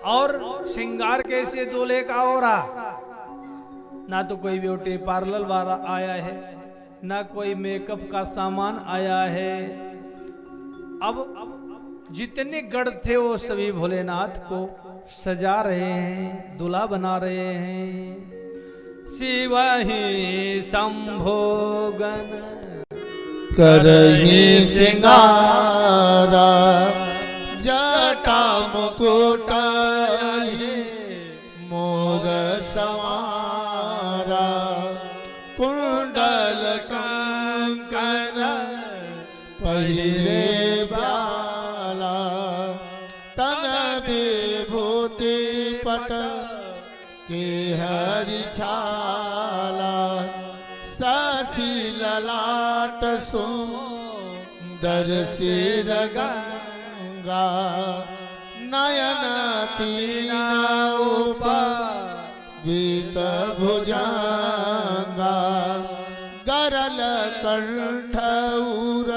और श्रृंगार कैसे दूल्हे का हो रहा, ना तो कोई ब्यूटी पार्लर वाला आया है, ना कोई मेकअप का सामान आया है। अब जितने गढ़ थे वो सभी भोलेनाथ को सजा रहे हैं, दूल्हा बना रहे हैं। शिव ही संभोगन करहि सिंगारा, जटा मुकुट मोर संवारा, कुंडल कंकन पहिरे ब्याला, तन विभूति पट के हरि छाला, शशि ललाट सुंदर सिर गंगा, नयन तीन उपवीत भुजंगा, गरल कंठ उर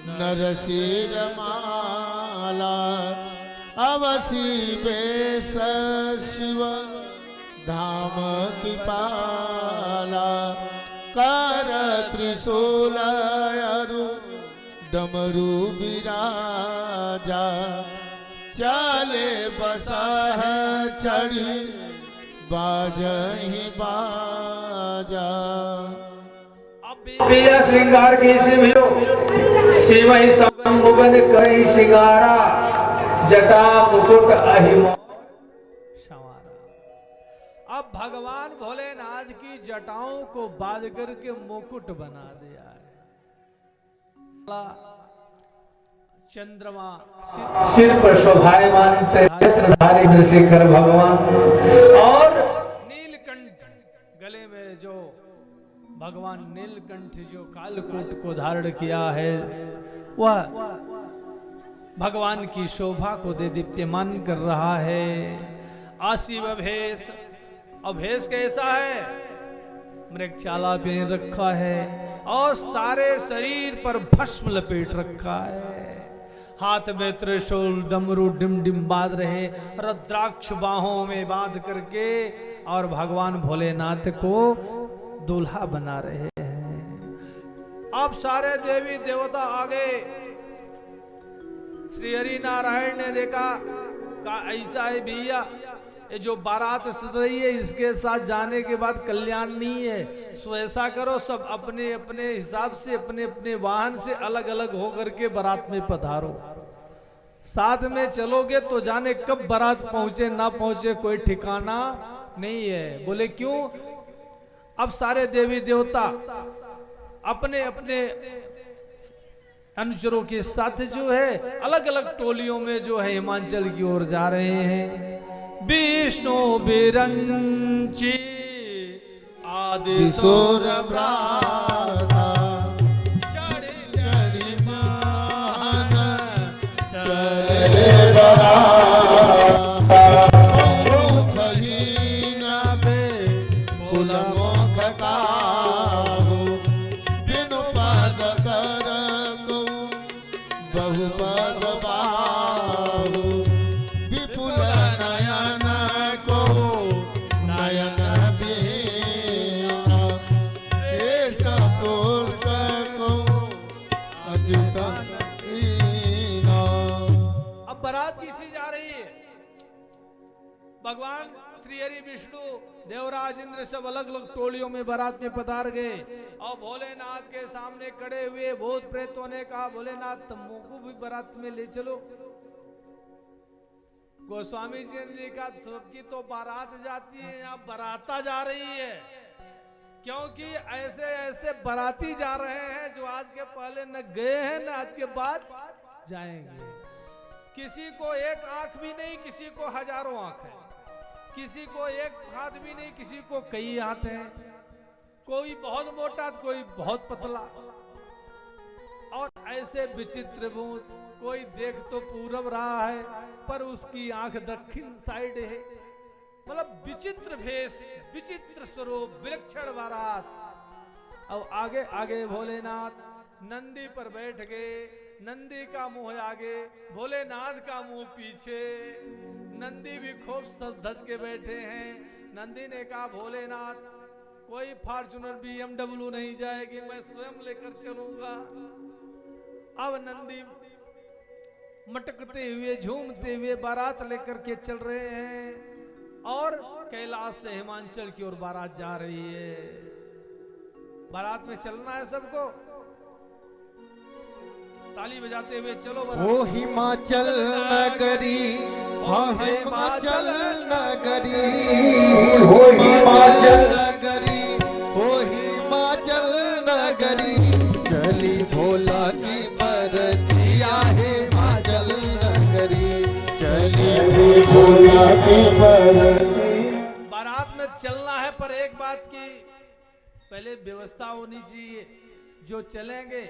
नरसिर माला, अवसी बेस शिव धाम की पाला, कर त्रिशूल अरु डमरू विराजा, चले बसह चढ़ी बाजहि बाजा। प्रिया श्रृंगार कैसे मिलो, शिव ही संभोगन करि श्रृंगारा, जटा मुकुट अहिम संवारा। अब भगवान भोलेनाथ की जटाओं को बांध करके मुकुट बना दिया है। चंद्रमा सिर पर शोभायमान त्रयधारी नृसिंहकर भगवान, और नीलकंठ गले में जो भगवान नीलकंठ जो कालकूट को धारण किया है, वह भगवान की शोभा को दे दीप्यमान कर रहा है। आशिव भेष, और भेष कैसा है, मृगशाला पहन रखा है और सारे शरीर पर भस्म लपेट रखा है, हाथ में त्रिशूल डमरू डिम डिम बांध रहे, रुद्राक्ष बाहों में बांध करके, और भगवान भोलेनाथ को दूल्हा बना रहे हैं। अब सारे देवी देवता आगे, श्री हरि नारायण ने देखा का ऐसा है भैया, ये जो बारात सज रही है इसके साथ जाने के बाद कल्याण नहीं है, सो ऐसा करो सब अपने अपने हिसाब से अपने अपने वाहन से अलग अलग होकर के बारात में पधारो, साथ में चलोगे तो जाने कब बारात पहुंचे ना पहुंचे कोई ठिकाना नहीं है। बोले क्यों? अब सारे देवी देवता अपने अपने अनुचरों के साथ जो है अलग अलग टोलियों में जो है हिमाचल की ओर जा रहे हैं। विष्णु बिरंची आदि किशोर भ्राता, चढ़ी चढ़ी मान चले बराता, मुखहीन पे कुल मुख काहू, बिनु पद कर को बहुपद बाहु, विपुल नयन को नयन बीन, श्रेष्ठ पुष्ट को अद्भुत हीन। अब बारात किसी जा रही है, भगवान श्री हरि विष्णु देवराज इंद्र सब अलग अलग टोलियों में बारात में पधार गए, और भोलेनाथ के सामने खड़े हुए भूत प्रेतों ने कहा भोलेनाथ तुमको भी बारात में ले चलो। गोस्वामी जी का सबकी तो बारात जाती है, यहाँ बाराता जा रही है, क्योंकि ऐसे ऐसे बाराती जा रहे हैं जो आज के पहले न गए हैं न आज के बाद जाएंगे। किसी को एक आंख भी नहीं, किसी को हजारों आंख है, किसी को एक हाथ भी नहीं, किसी को कई हाथ हैं, कोई बहुत मोटा कोई बहुत पतला, और ऐसे विचित्र भूत, कोई देख तो पूरब रहा है पर उसकी आंख दक्षिण साइड है, मतलब विचित्र भेष, विचित्र स्वरूप, विलक्षण बारात। अब आगे आगे भोलेनाथ नंदी पर बैठ गए, नंदी का मुंह आगे, भोलेनाथ का मुंह पीछे, नंदी भी खूब सज धज के बैठे हैं। नंदी ने कहा भोलेनाथ कोई फॉर्च्यूनर BMW नहीं जाएगी, मैं स्वयं लेकर चलूंगा। अब नंदी मटकते हुए झूमते हुए बारात लेकर के चल रहे हैं और कैलाश से हिमाचल की ओर बारात जा रही है। बारात में चलना है सबको, ताली बजाते हुए चलो। ओ हिमाचल नगरी, हाँ हिमाचल नगरी, हो हिमाचल नगरी, हो हिमाचल नगरी, चली भोला की बरतिया हिमाचल नगरी, चली भोला की बरती। बारात में चलना है पर एक बात की पहले व्यवस्था होनी चाहिए। जो चलेंगे,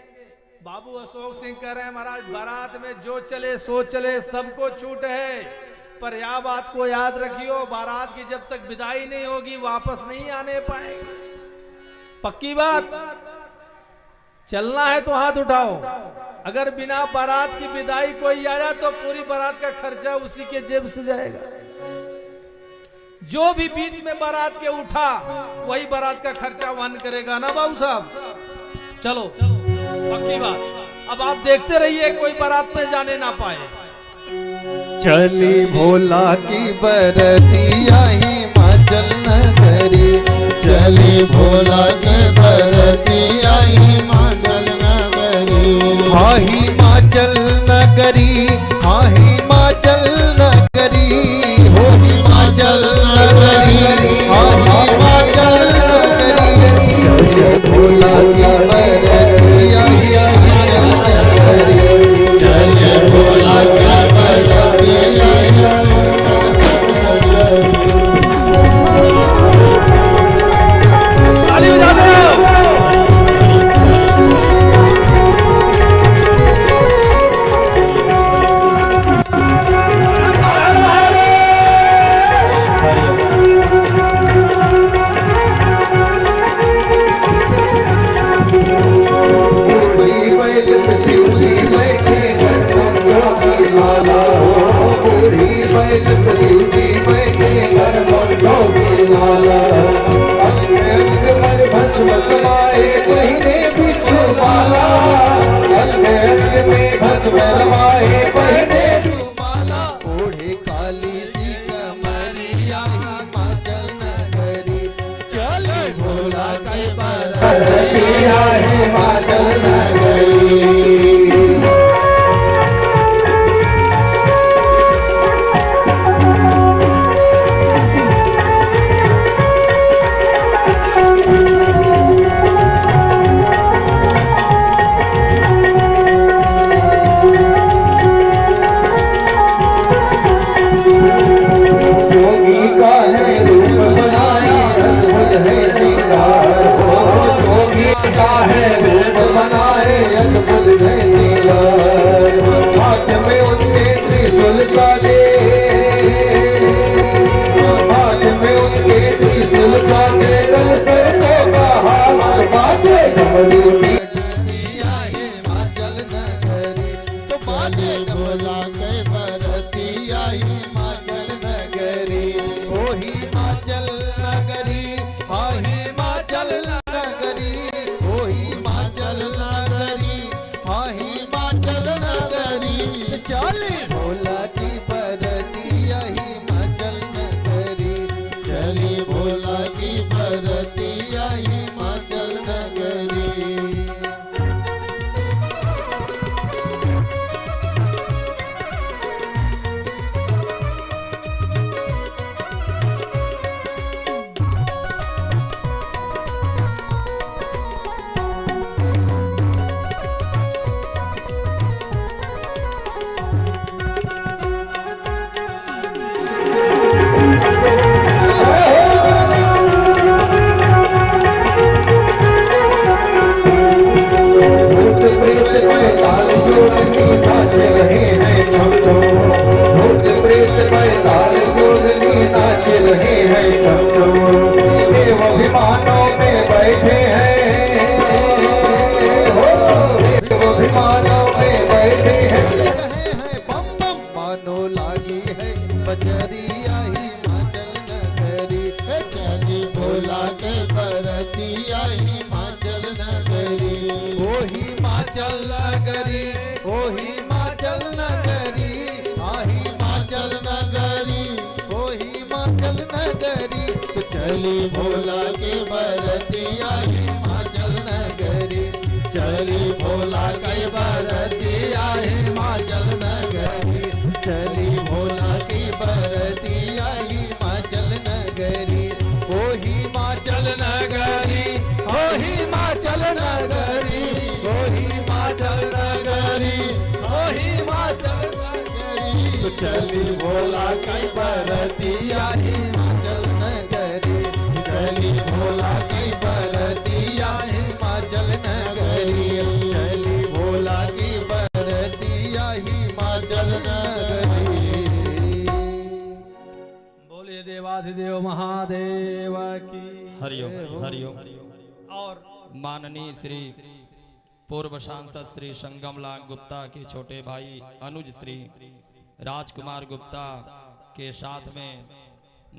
बाबू अशोक सिंह कह रहे हैं महाराज बारात में जो चले सो चले, सबको छूट है, पर यह बात को याद रखियो बारात की जब तक विदाई नहीं होगी वापस नहीं आने पाएंगे। पक्की बात। चलना है तो हाथ उठाओ। अगर बिना बारात की विदाई कोई आया तो पूरी बारात का खर्चा उसी के जेब से जाएगा। जो भी बीच में बारात के उठा वही बारात का खर्चा वहन करेगा ना बाबू साहब। चलो पक्की बात। अब आप देखते रहिए कोई बारात में जाने ना पाए। चली भोला की बरतिया हिमाचल नगरी, चली भोला की बरतिया हिमाचल नगरी, हाँ हिमाचल नगरी, हाँ हिमाचल नगरी, हो हिमाचल नगरी, हाँ हिमाचल नगरी, चली भोला की बरतिया हिमाचल नगरी, चली भोला की बरतिया ताली बजाते रहो। ओढ़े काली सी कमरिया हिमाचल नगरी, चले भोला के बरतिया हिमाचल नगरी। भोला के बरतिया हिमाचल नगरी, ओ हिमाचल नगरी, हाँ हिमाचल नगरी, ओ हिमाचल नगरी, हाँ हिमाचल नगरी, चली भोला की बरतिया हिमाचल नगरी, चली भोला की बरतिया हिमाचल नगरी। अभिमानों में बैठे हैं, अभिमानों में बैठे हैं, बम बम मानो लागी है बजरिया हिमाचल नगरी। चली भोला के बरतिया हिमाचल नगरी। ओ हिमाचल नगरी, ओ हिमाचल नगरी, आ हिमाचल नगरी, ओ हिमाचल नगरी। चली भोला के बरतिया हिमाचल नगरी। चली भोला के बरतिया हिमाचल नगरी। चली भोला की बरतिया हिमाचल नगरी। ओ हिमाचल नगरी, ओ हिमाचल नगरी, ओ हिमाचल नगरी, ओ हिमाचल नगरी। तो चली भोला की बरतिया हिमाचल नगरी। चली भोला की बरतिया हिमाचल नगरी। चली भोला की बरतिया हिमाचल नगरी। बोलिए देवाधिदेव महादेव की। हरिओम हरिओम। और माननीय श्री पूर्व सांसद श्री संगमलाल गुप्ता के छोटे भाई अनुज श्री राजकुमार गुप्ता के साथ में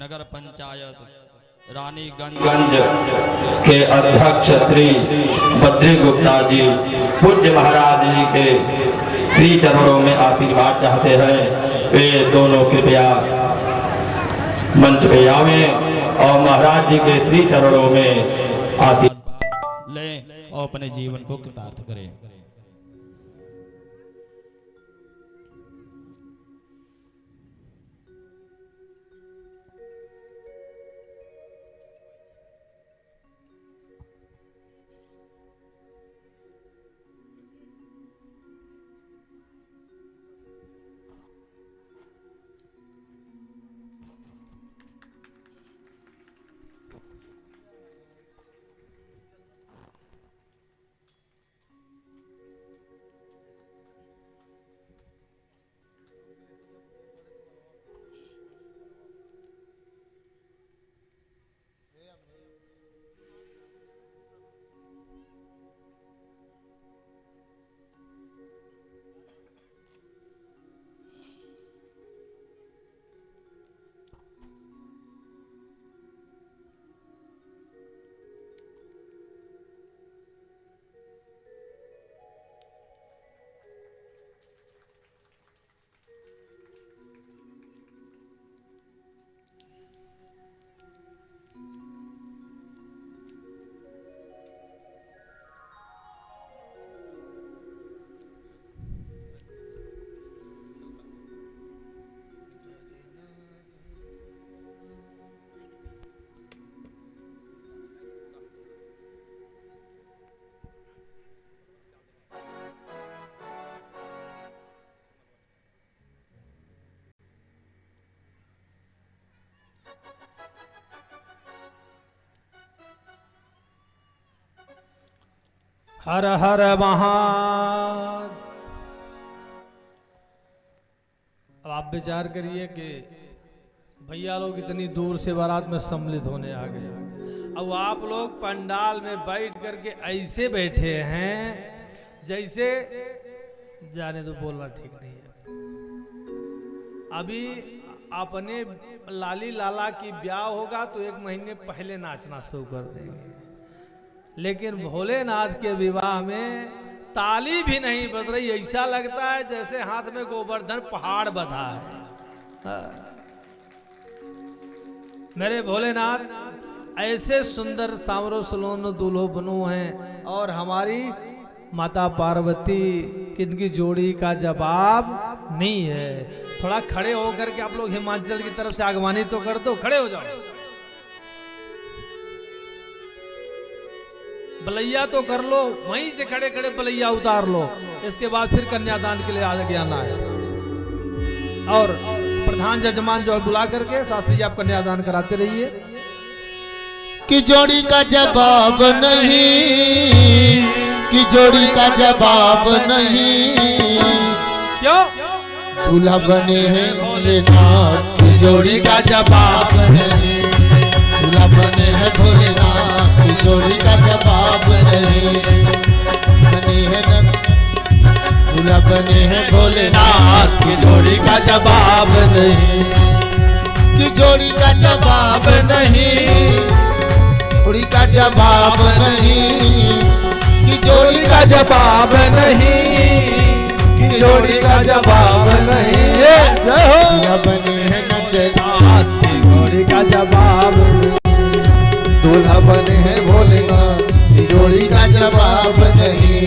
नगर पंचायत रानीगंज के अध्यक्ष श्री बद्री गुप्ता जी पूज्य महाराज जी के श्री चरणों में आशीर्वाद चाहते हैं। वे दोनों कृपया मंच पे आवे और महाराज जी के श्री चरणों में आशीर्वाद लें और अपने जीवन को कृतार्थ करें। हर हर महादेव। अब आप विचार करिए कि भैया लोग इतनी दूर से बारात में सम्मिलित होने आ गए। अब आप लोग पंडाल में बैठ करके ऐसे बैठे हैं जैसे जाने तो बोलना ठीक नहीं है। अभी अपने लाली लाला की ब्याह होगा तो 1 महीने पहले नाचना शुरू कर देंगे, लेकिन भोलेनाथ के विवाह में ताली भी नहीं बज रही। ऐसा लगता है जैसे हाथ में गोवर्धन पहाड़ बंधा है। मेरे भोलेनाथ ऐसे सुंदर सांवरो सुलोनो दूल्हो बनो हैं और हमारी माता पार्वती किनकी जोड़ी का जवाब नहीं है। थोड़ा खड़े होकर के आप लोग हिमाचल की तरफ से आगवानी तो कर दो, खड़े हो जाओ। बलैया तो कर लो, वहीं से खड़े खड़े बलैया उतार लो। इसके बाद फिर कन्यादान के लिए आगे आना है और प्रधान जजमान जो है बुला करके शास्त्री जी आप कन्यादान कराते रहिए। कि जोड़ी का जवाब नहीं, कि जोड़ी का जवाब नहीं, क्यों दूल्हा बने हैं भोलेनाथ। की जोड़ी का जवाब नहीं, दूल्हा बने हैं भोलेनाथ। की जोड़ी का जवाब नहीं, बने हैं दूल्हा बने हैं भोलेनाथ। की जोड़ी का जवाब नहीं। कि जोड़ी का जवाब नहीं, जोड़ी का जवाब नहीं, कि जोड़ी का जवाब नहीं, कि जोड़ी का जवाब नहीं। जय हो बने हैं नंदनाथ की जोड़ी का जवाब, दूल्हा बने हैं भोलेनाथ की जोड़ी का जवाब नहीं।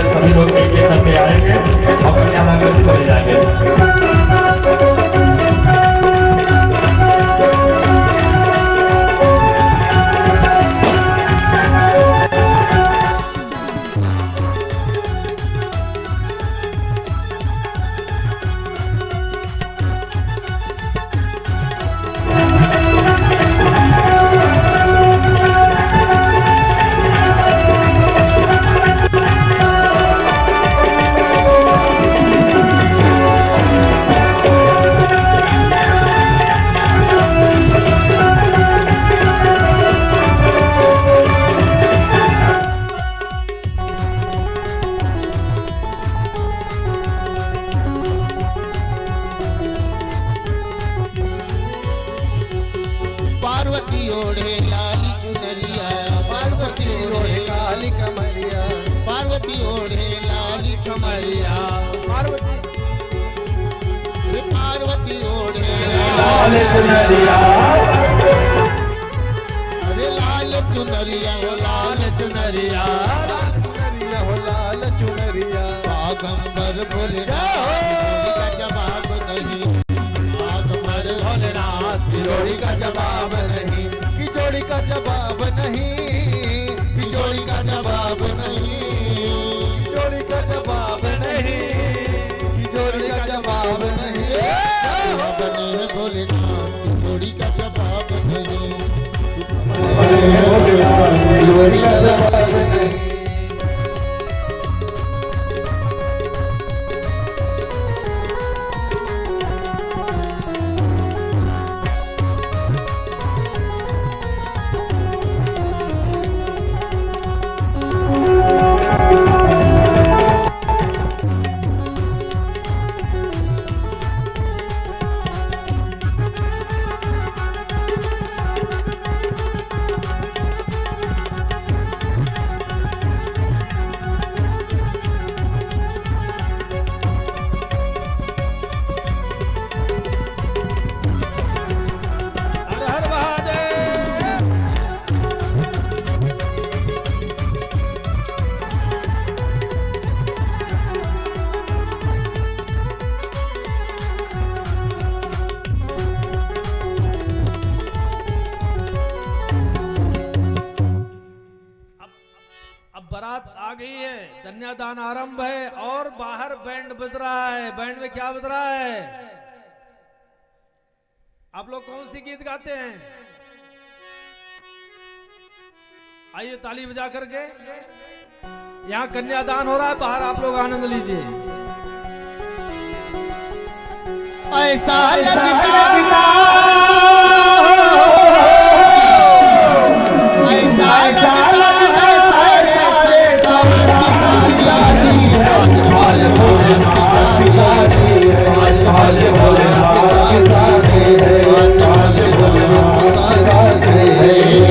सभी लोग मिलके करके आएंगे और यहाँ करके चले जाएंगे। पार्वती ओढ़े लाली चुनरिया, पार्वती ओढ़े लाली कमरिया, पार्वती ओढ़े लाली चुनरिया, पार्वती ओढ़े लाली चुनरिया, अरे लाल चुनरिया हो लाल चुनरिया, हो लाल चुनरिया, बागंबर भोलेनाथ का जवाब नहीं, बागंबर भोलेनाथ की जोड़ी का जवाब नहीं, की जोड़ी का जवाब नहीं, की जोड़ी का जवाब नहीं, की जोड़ी का जवाब नहीं, की जोड़ी का जवाब नहीं। बने हैं भोलेनाथ की जोड़ी का जवाब नहीं, बने हैं भोलेनाथ की जोड़ी का जवाब नहीं। कन्यादान आरंभ है और बाहर बैंड बज रहा है। बैंड में क्या बज रहा है? आप लोग कौन सी गीत गाते हैं? आइए ताली बजा करके। यहाँ कन्यादान हो रहा है, बाहर आप लोग आनंद लीजिए। ऐसा लगता ऐसा लगता है सारे से सावन की शादी है। आज भोलेनाथ की शादी है। आज भोलेनाथ की शादी है। आज भोलेनाथ की शादी है।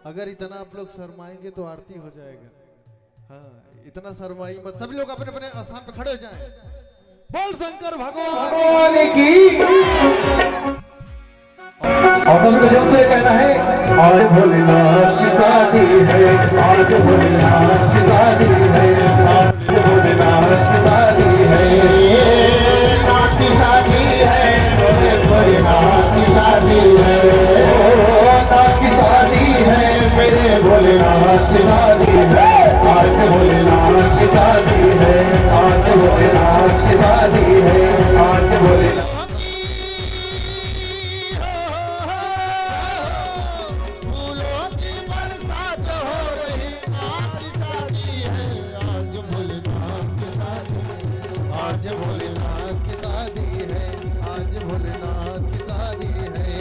अगर इतना आप लोग शर्माएंगे तो आरती हो जाएगा। हाँ, इतना शर्माई मत। सभी लोग अपने अपने स्थान पर खड़े हो जाएं। बोल शंकर भगवान की। और हमको जब से कहना है आज भोलेनाथ की शादी है, आज भोलेनाथ की शादी है, आज भोलेनाथ की शादी है, नाथ की शादी है, भोलेनाथ की शादी है, नाथ की शादी है, मेरे भोलेनाथ की शादी है, आज भोलेनाथ की शादी है, आज भोलेनाथ की शादी है, आज भोलेनाथ आज भोलेनाथ की शादी है, आज भोलेनाथ की शादी है।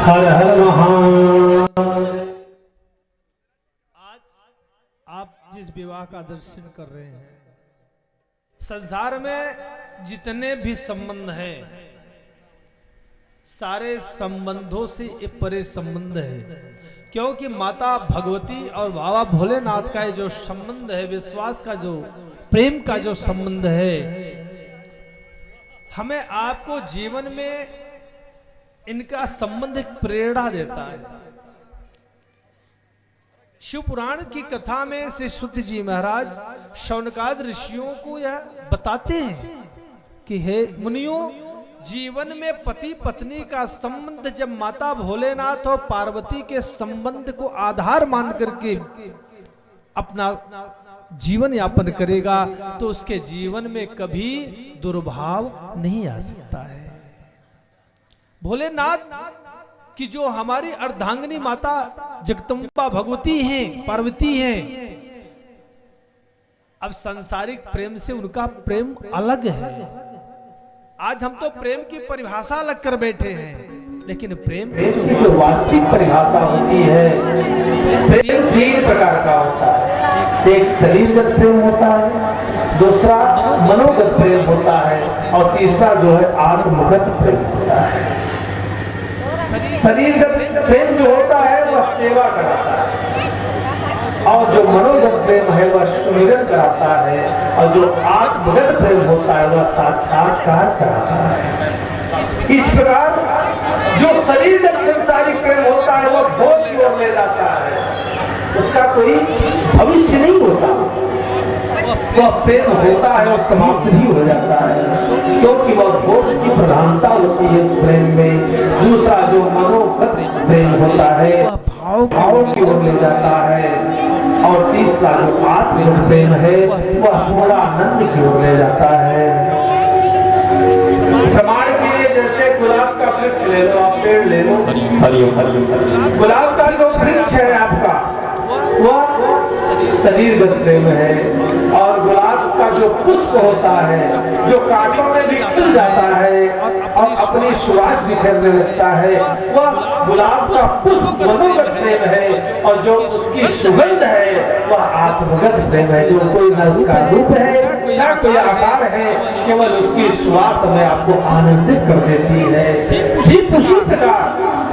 हर हर महान। आज आप जिस विवाह का दर्शन कर रहे हैं, संसार में जितने भी संबंध हैं, सारे संबंधों से ये परे संबंध है। क्योंकि माता भगवती और बाबा भोलेनाथ का जो संबंध है, विश्वास का जो, प्रेम का जो संबंध है, हमें आपको जीवन में इनका संबंध एक प्रेरणा देता है। शिव पुराण की कथा में श्री सुत जी महाराज शौनकाद ऋषियों को यह बताते हैं कि हे मुनियों, जीवन में पति पत्नी का संबंध जब माता भोलेनाथ और पार्वती के संबंध को आधार मान करके अपना जीवन यापन करेगा तो उसके जीवन में कभी दुर्भाव नहीं आ सकता है। भोलेनाथ की जो हमारी अर्धांगिनी माता जगदम्बा भगवती हैं, पार्वती हैं, अब सांसारिक प्रेम से उनका प्रेम अलग है। आज हम तो प्रेम की परिभाषा अलग कर बैठे हैं, लेकिन प्रेम की जो वास्तविक परिभाषा होती है, प्रेम तीन प्रकार का होता है। एक शरीरगत प्रेम होता है, दूसरा मनोगत प्रेम होता है, और तीसरा जो है आत्मगत प्रेम होता है। शरीरगत प्रेम जो होता है वह सेवा कराता है, और जो मनोगत प्रेम है वह सुमिरन कराता है, और जो आत्मगत प्रेम होता है वह साक्षात्कार कराता है। इस प्रकार जो शरीरगत संसारिक प्रेम होता है वह भोग की ओर ले जाता है, उसका कोई भविष्य नहीं होता। वह प्रेम होता है और समाप्त भी हो जाता है, क्योंकि वह भोग की प्रधानता होती है इस प्रेम में। दूसरा जो मनोगत प्रेम होता है भाव की ओर ले जाता है, और तीसरा जो आत्मगत प्रेम है वह पूरा आनंद की ओर ले जाता है। प्रमाण के लिए जैसे गुलाब का वृक्ष ले लो, आप पेड़ ले लो, हरिओम हरिओम। गुलाब का जो वृक्ष है आपका वह शरीरगत प्रेम है, और गुलाब का जो पुष्प होता है जो कांटों में भी खिल जाता है और अपनी सुवास बिखेरने लगता है, वह गुलाब का पुष्प मनोगत प्रेम है, और जो उसकी सुगंध है वह आत्मगत प्रेम है, जो कोई न उसका रूप है ना कोई आकार है, केवल उसकी सुवास में आपको आनंदित कर देती है। ठीक उसी प्रकार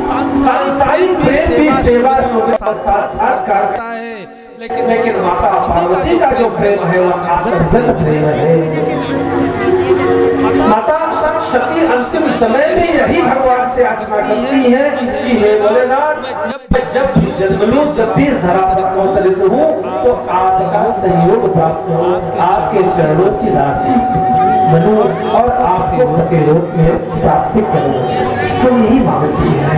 सांसारिक प्रेम भी सेवा साक्षात्कार करता है, लेकिन माता पार्वती का जो प्रेम है वह आत्मगत प्रेम है। माता सती अंतिम समय में यही भगवान से याचना करती है कि हे भोलेनाथ, जब भी जन्म लूं, जब भी इस धरा पर अवतरित हूँ तो आपका सहयोग प्राप्त हो, आपके चरणों की राशि बनूं और आपको के रूप में प्राप्ति करूं। तो यही मांगती है।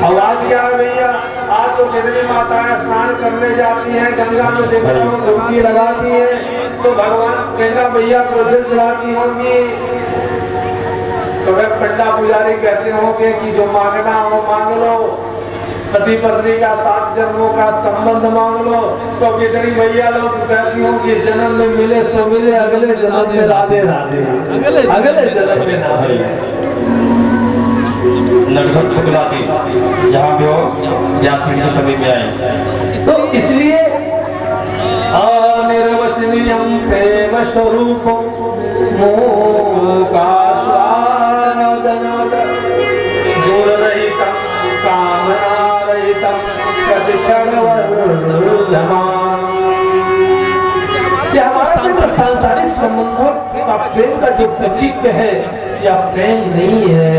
आवाज क्या है भैया? आज तो कितनी माताएं स्नान करने जाती हैं, गंगा में देखता हूँ डुबकी लगाती है, तो भगवान गंगा मैया को जल चढ़ाती होंगी। तो वे पंडा पुजारी कहते होंगे कि जो मांगना हो मांग लो, पति पत्नी का 7 जन्मों का संबंध मांग लो। तो कितनी मैया लोग कहती हूँ कि जन्म में मिले सो मिले, अगले जन्म में राधे राधे, अगले जन्म में ना मिले। लगभग शुक्लाती जहाँ भी हो या फिर तो सभी में आए। तो इसलिए निर्वचनीयम प्रेम स्वरूप दूररहितं कामनारहितं सांसारिक संबंधों का प्रेम का जो प्रतीक है, यह प्रेम नहीं है,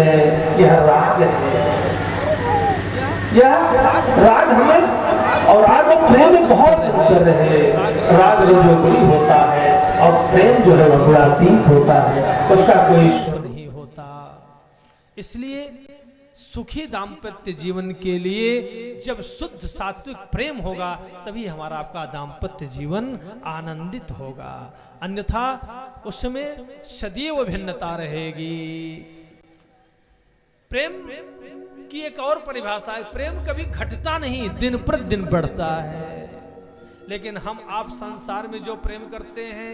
यह राग है। यह राग हमें और राग और प्रेम में बहुत अंतर है। राग रजोगुणी होता है और प्रेम जो है वह गुणातीत होता है, उसका कोई नहीं होता। इसलिए सुखी दाम्पत्य जीवन के लिए जब शुद्ध सात्विक प्रेम होगा तभी हमारा आपका दाम्पत्य जीवन आनंदित होगा, अन्यथा उसमें सदैव भिन्नता रहेगी। प्रेम की एक और परिभाषा है, प्रेम कभी घटता नहीं, दिन प्रतिदिन बढ़ता है। लेकिन हम आप संसार में जो प्रेम करते हैं,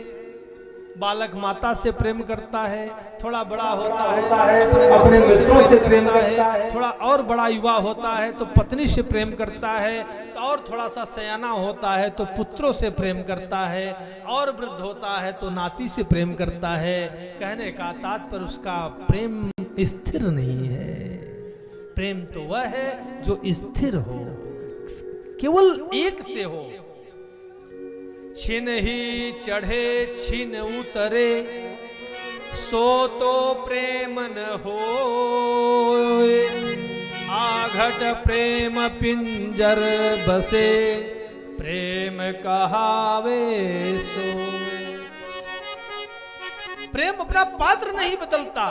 बालक माता से प्रेम करता है, थोड़ा बड़ा होता है अपने मित्रों से प्रेम करता है, थोड़ा और बड़ा युवा होता है तो पत्नी से प्रेम करता है, तो और थोड़ा सा सयाना होता है तो पुत्रों से प्रेम करता है, और वृद्ध होता है तो नाती से प्रेम करता है। कहने का तात्पर्य उसका प्रेम स्थिर नहीं है। प्रेम तो वह है जो स्थिर हो, केवल एक से हो। छिन ही चढ़े छिन उतरे, सो तो प्रेम न होय। आघट प्रेम पिंजर बसे, प्रेम कहावे सो। प्रेम अपना पात्र नहीं बदलता,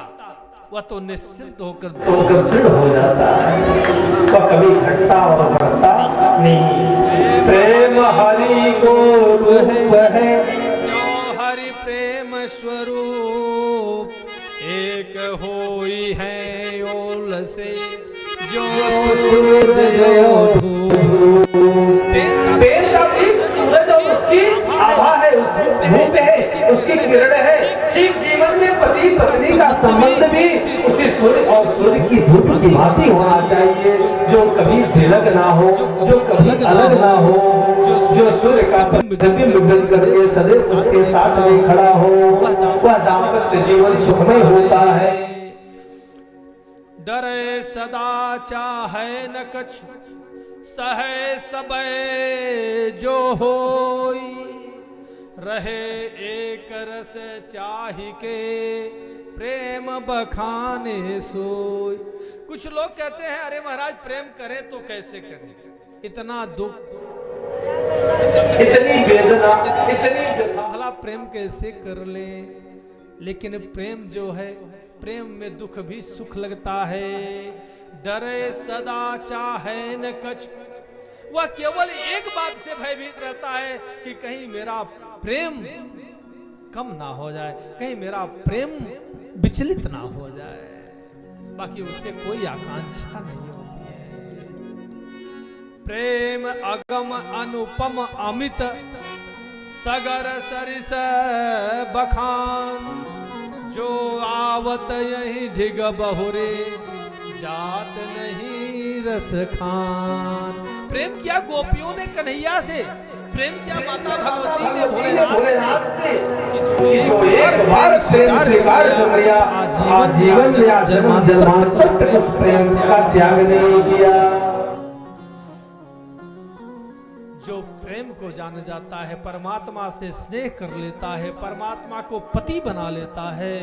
वह तो निश्चिंत होकर दृढ़ हो जाता है, वह कभी घटता और बढ़ता नहीं। प्रेम हरि को रूप है, जो हरि प्रेम स्वरूप, एक होई है ओल से जो सूरज जो धूप। प्रेम का सूरज और उसकी आभा है, धूप है, उसकी किरण है। ठीक जीवन में पति पत्नी का संबंध भी उसी सूर्य और सूर्य की धूप की भांति होना चाहिए, जो कभी विलग ना हो, जो कभी अलग ना हो, जो सूर्य का प्रतिबिंब करके सदैव उसके साथ में खड़ा हो, वह दाम्पत्य जीवन सुखमय होता है। डरे सदा चाहे न कछु, सहे सबे जो होई। रहे एक रस चाहि के, प्रेम बखाने सोई। कुछ लोग कहते हैं अरे महाराज प्रेम करें तो कैसे करें, इतना दुख, इतनी वेदना, इतनी भला प्रेम कैसे कर ले। लेकिन प्रेम जो है, प्रेम में दुख भी सुख लगता है। डरे सदा चाहे न कछु, वह केवल एक बात से भयभीत रहता है कि कहीं मेरा प्रेम कम ना हो जाए, कहीं मेरा प्रेम विचलित ना हो जाए। बाकी उससे कोई आकांक्षा नहीं होती है। प्रेम अगम अनुपम अमित सगर सरिस बखान, जो आवत यही ढिग बहुरे जात नहीं रस खान। प्रेम किया गोपियों ने कन्हैया से, प्रेम किया माता भगवती ने भोलेनाथ से, कि जो एक बार प्रेम स्वीकार कर लिया आजीवन या जन्मांतर तक उस प्रेम का त्याग नहीं किया। जो प्रेम को जान जाता है, परमात्मा से स्नेह कर लेता है, परमात्मा को पति बना लेता है,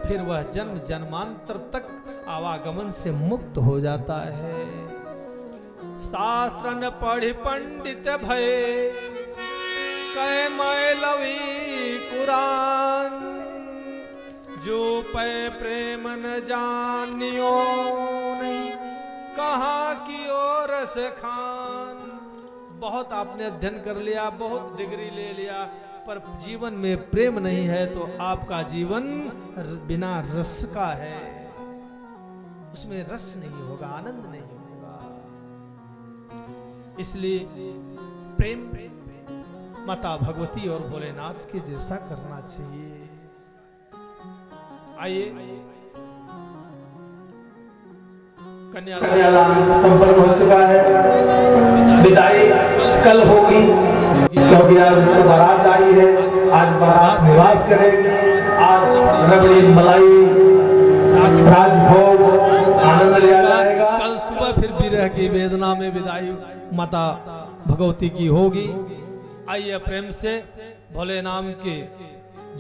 फिर वह जन्म जन्मांतर तक आवागमन से मुक्त हो जाता है। शास्त्र न पढ़ी पंडित भय कह मैलवी कुरान, जो पै प्रेम न जानियो नहीं कहाँ की ओर रस खान। बहुत आपने अध्ययन कर लिया, बहुत डिग्री ले लिया, पर जीवन में प्रेम नहीं है तो आपका जीवन बिना रस का है, उसमें रस नहीं होगा, आनंद नहीं होगा। इसलिए प्रेम माता भगवती और भोलेनाथ के जैसा करना चाहिए। आइए कन्यादान संपन्न हो चुका है, विदाई कल होगी, क्योंकि आज बारात आई है। आज बारात निवास करेगी, आज रबड़ी मलाई राजभोग आनंद लिया जाएगा। कल सुबह फिर विरह की वेदना में विदाई माता भगवती की होगी। आइए प्रेम से भोले नाम के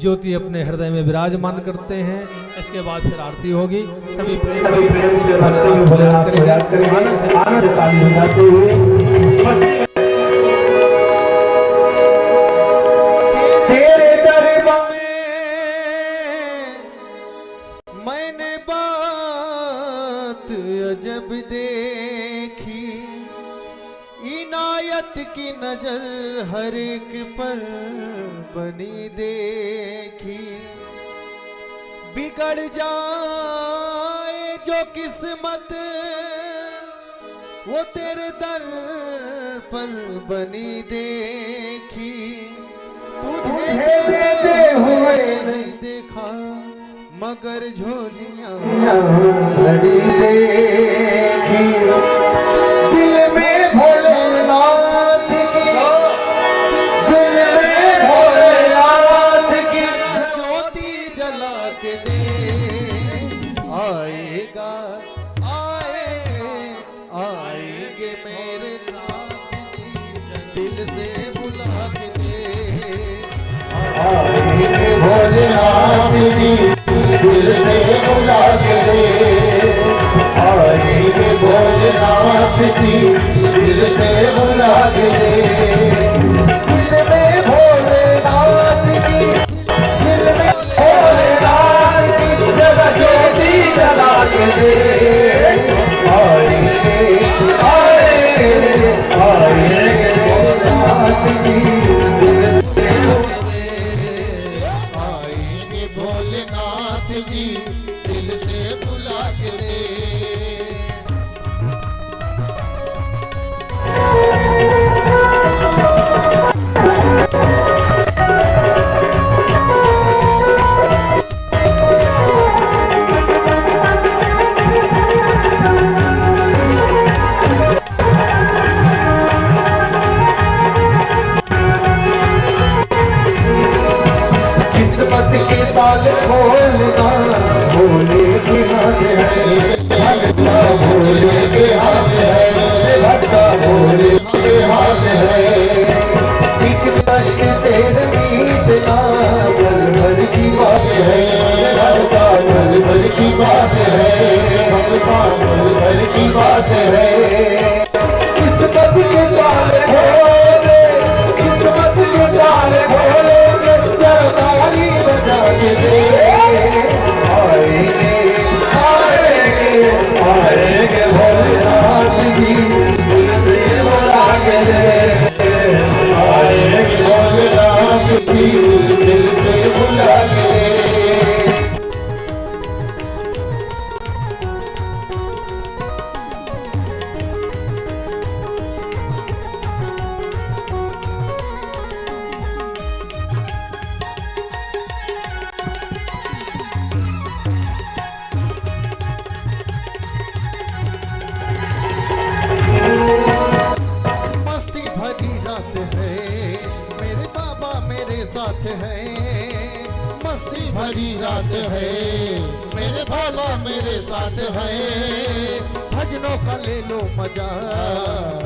ज्योति अपने हृदय में विराजमान करते हैं। इसके बाद फिर आरती होगी। सभी प्रेम से मस्ती में भोलेनाथ को याद करेंगे, आनंद से ताली बजाते हुए तेरे दरबार में मैंने बात अजब देखी, इनायत की नजर हर एक पर बनी देखी। बिगड़ जाए जो किस्मत वो तेरे दर पर बनी देखी। तुझे देते हुए नहीं देखा मगर झोलियां भरी देखी। दिल में भोलेनाथ की, दिल में भोलेनाथ की ज्योति जला के दे। आएगा आएंगे मेरे नाथ जी, दिल से बुला के दे। आएंगे भोलेनाथ जी, दिल से बुला के दे। आएंगे भोलेनाथ जी, दिल से बुला के दे। दिल में भोलेनाथ की, दिल में भोलेनाथ की जगह ज्योति जला के दे। आएंगे भोलेनाथ जी, दिल से आएंगे भोलेनाथ जी, दिल से बुला के दे। किस्मत के ताल खोलना भोले के हाथ है, भटका भोले के हाथ है, भटका भोले के हाथ है। एक दर्श तेरे मीतना पल भर की बात है, भटका पल भर की बात है, भटका पल भर की बात है। किस्मत के ताल खोले, किस्मत के ताल खोले, ताली बजा के दे। आएंगे आएंगे भोलेनाथ जी, दिल से बुला के दे। आएंगे भोलेनाथ जी, दिल से बुला के दे। है, मेरे बाबा मेरे साथ है। भजनों का ले लो मजा,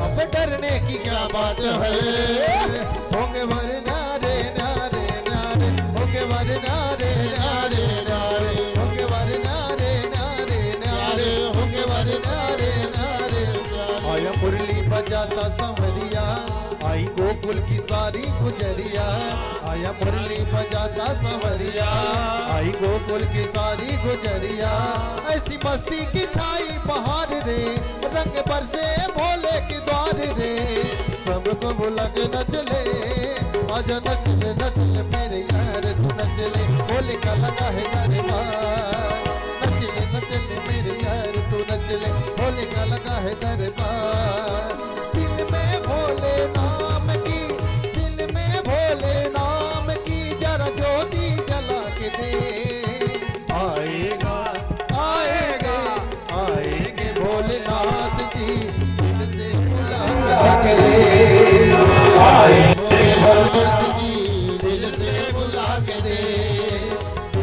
अब डरने की क्या बात है। होंगे वर नारे नारे नारे, होंगे वर नारे नारे नारे, होंगे वर नारे नारे नारे, होंगे वर नारे नारे। आया मुरली बजाता संवरिया, आई गोकुल की सारी गुजरिया। आया मुरली बजाता संवरिया, आई गोकुल की सारी गुजरिया। ऐसी मस्ती की छाई बहार रे, रंग बरसे भोले के द्वार रे। सबको बुला के नचले, आजा नचले नचले मेरे यार तू नचले। भोले का लगा है दरबार, नचले नचले मेरे यार तू नचले। भोले का लगा है दरबार। दिल में भोले नाम की, दिल में भोले नाम की जरा ज्योति जला के दे। आएगा आएगा आएंगे भोलेनाथ जी, दिल से बुला के दे। आएंगे भोलेनाथ जी, दिल से बुला के दे,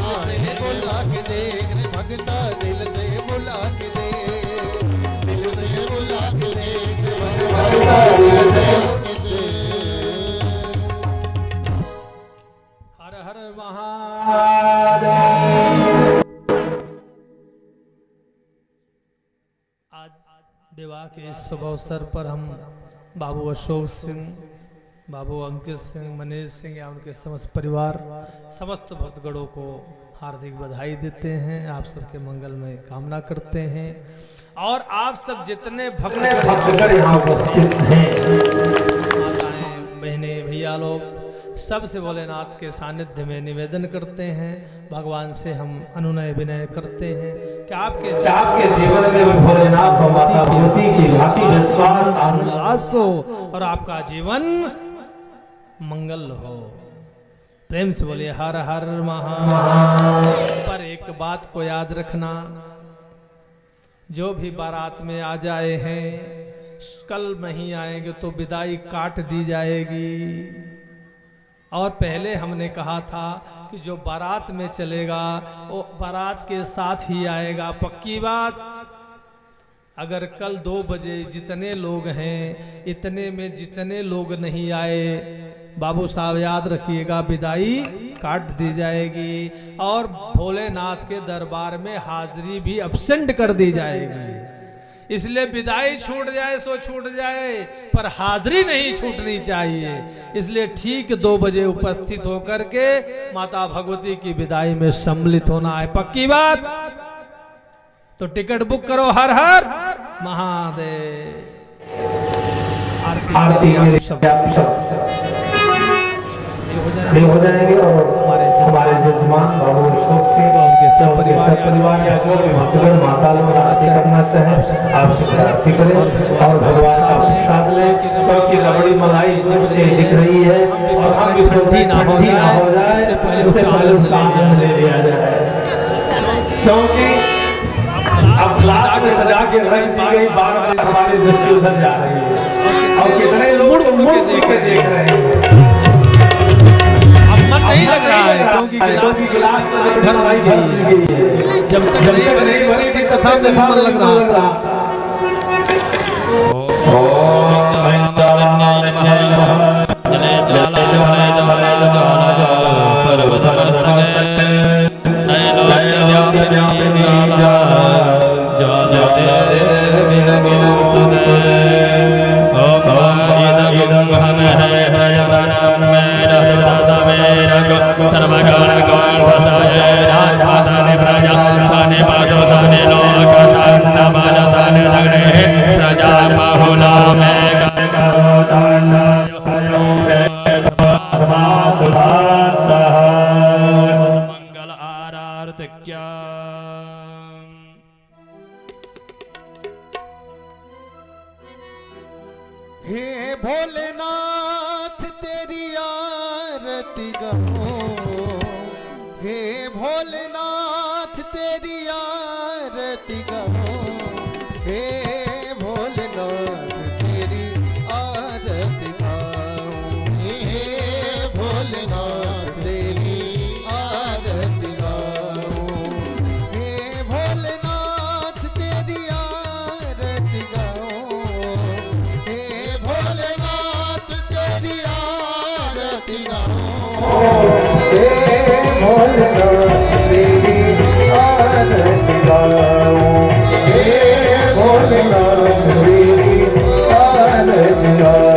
दिल से बुला के दे। रे भगता दिल से बुला के दे, दिल से बुला के दे, रे भगता दिल से बुला के दे। हर हर महादेव। आज विवाह के इस शुभ अवसर पर हम बाबू अशोक सिंह, बाबू अंकित सिंह, मनीष सिंह या उनके समस्त परिवार, समस्त भक्तगणों को हार्दिक बधाई देते हैं। आप सबके मंगल में कामना करते हैं और आप सब जितने भक्तगण यहाँ उपस्थित हैं, माताएं बहनें भैया लोग, सबसे भोलेनाथ के सानिध्य में निवेदन करते हैं, भगवान से हम अनुनय विनय करते हैं कि आपके जीवन में भोलेनाथ और माता भगवती की भक्ति विश्वास उल्लास हो और आपका जीवन मंगल हो। प्रेम से बोलिए हर हर महादेव। पर एक बात को याद रखना, जो भी बारात में आ जाए हैं, कल नहीं आएंगे तो विदाई काट दी जाएगी। और पहले हमने कहा था कि जो बारात में चलेगा वो बारात के साथ ही आएगा, पक्की बात। अगर कल 2 बजे जितने लोग हैं, इतने में जितने लोग नहीं आए, बाबू साहब याद रखिएगा, विदाई काट दी जाएगी और भोलेनाथ के दरबार में हाजिरी भी अब्सेंट कर दी जाएगी। इसलिए विदाई छूट जाए सो छूट जाए, पर हाजिरी नहीं छूटनी चाहिए। इसलिए ठीक 2 बजे उपस्थित होकर के माता भगवती की विदाई में सम्मिलित होना है, पक्की बात। तो टिकट बुक करो। हर हर महादेव। आरती हो जाएंगे और हमारे जजमान बाबू अशोक सिंह और उनके सब परिवार या जो भी भक्तगण माता लोग आरती करना चाहे आप सब आरती करें और भगवान का प्रसाद लें, क्योंकि रबड़ी मलाई दूर से दिख रही है और हम भी ठंडी ना हो जाए, इससे पहले उसका आनंद ले लिया जाए। क्योंकि अब ग्लास में सजा के रख दी गई, बार-बार हमारी दृष्टि उधर जा रही है और कितने लोग मुड़ के देख रहे हैं। नहीं लग रहा है क्योंकि गिलास भर गई है। जब तक नहीं बनेगी तब तक कथा में मन लग रहा था। मंगल आरार्थ क्या हे भोलेनाथ तेरी आरती गाओ, हे भोलेनाथ तेरी आरती गाओ, हे भोलेनाथ तेरी आरती गाओ, हे भोलेनाथ तेरी आरती गाओ। हे भोलेनाथ तेरी आरती गाऊं, हे भोलेनाथ तेरी आरती गाऊं।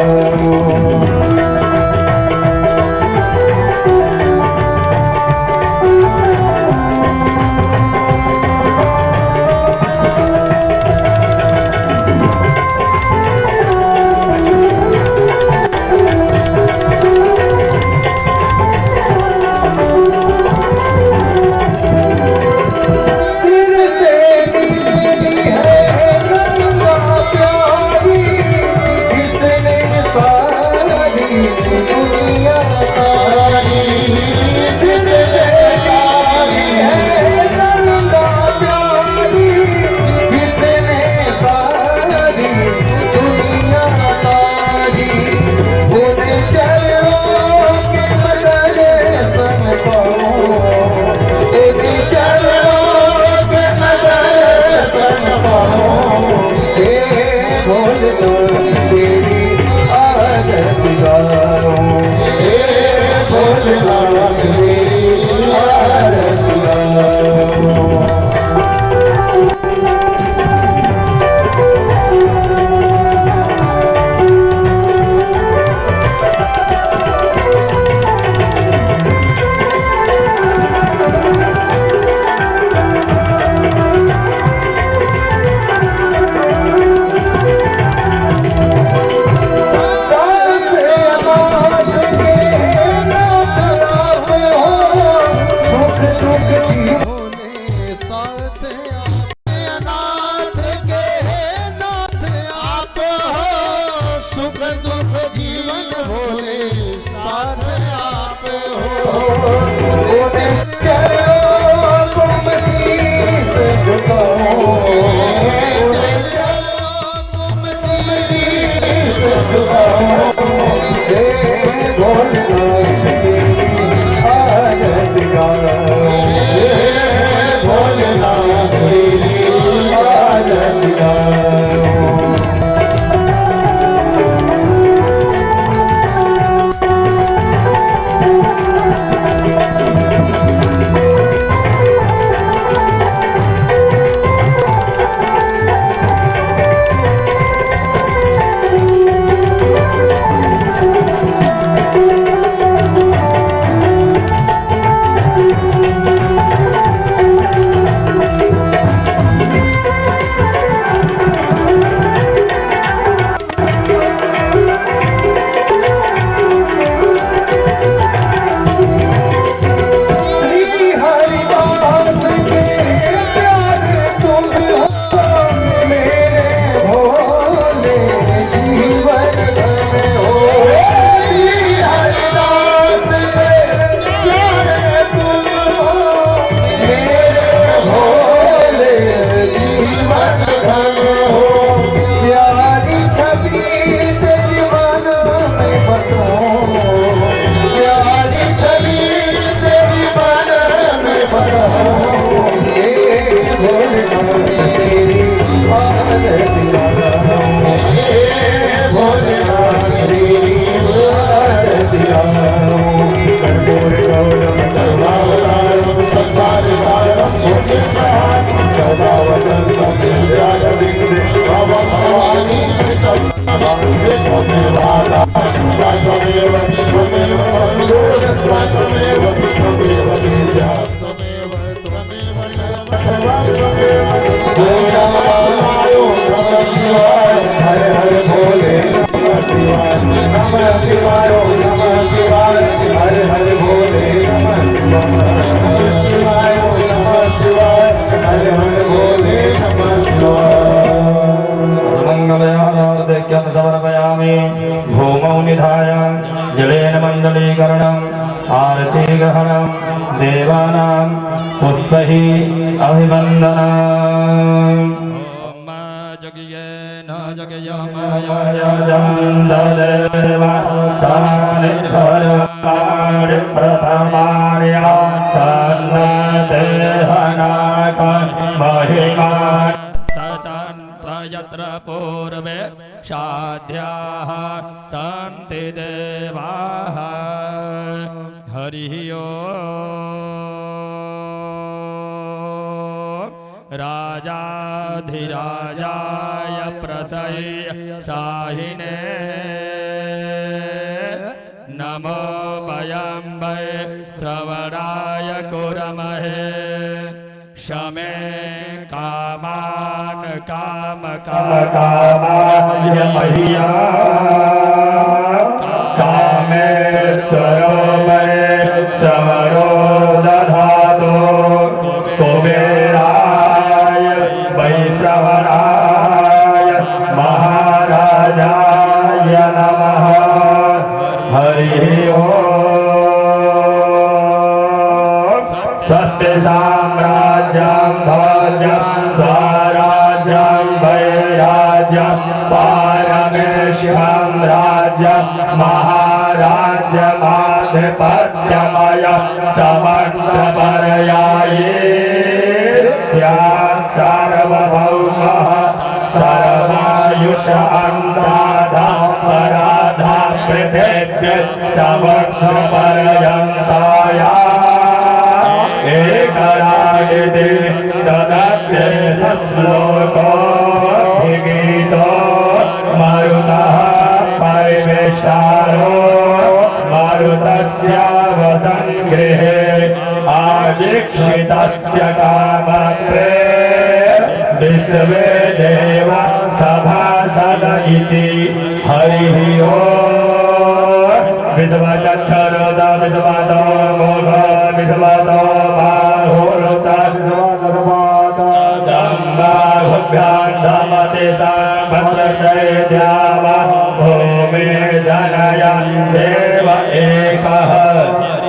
भूमौ निधाय जलेन मण्डलीकरणम् आरती ग्रहणं देवानां पुष्पैः अभिवन्दनम्। ओम जगयेन प्रथमार्या महिमा यत्र पूर्वे साध्याः सन्ति देवाः हरि ओम राजाधिराजाय प्रसय साहिने नमो वयं वै श्रवणाय कुर्महे शमे कामान कामाय मह्यम् कामेश्वरो वै समरो दधातु कुबेराय वै श्रवणाय महाराजाय नमः हरि ओम स्वस्ति साम्राज्यं भोज्यं स्वराज्यं वैराज्यं पारमेश्वरं राज्यं महाराज्यमाधिपत्यमयं समर्थपर्याये स्यात् सार्वभौमः सर्वायुष अन्दाधा पराधा पृथिव्य समर्थपर्यन्ताया एकरायते तदस्य श्लोको गीतो मरुतः परिवेष्टारो मरुतस्य वसङ्गृहे आशिक्षितस्य कामत्रे विश्वे देव सभासद इति हरिः ओम विद्वचक्षरोद विद्वतो मोघ विद्वतो बाहुरुत दम्बाहुभ्यान्धमते भद्रते द्यावा भूमे जनयन् देव एकः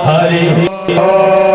हरिः ओम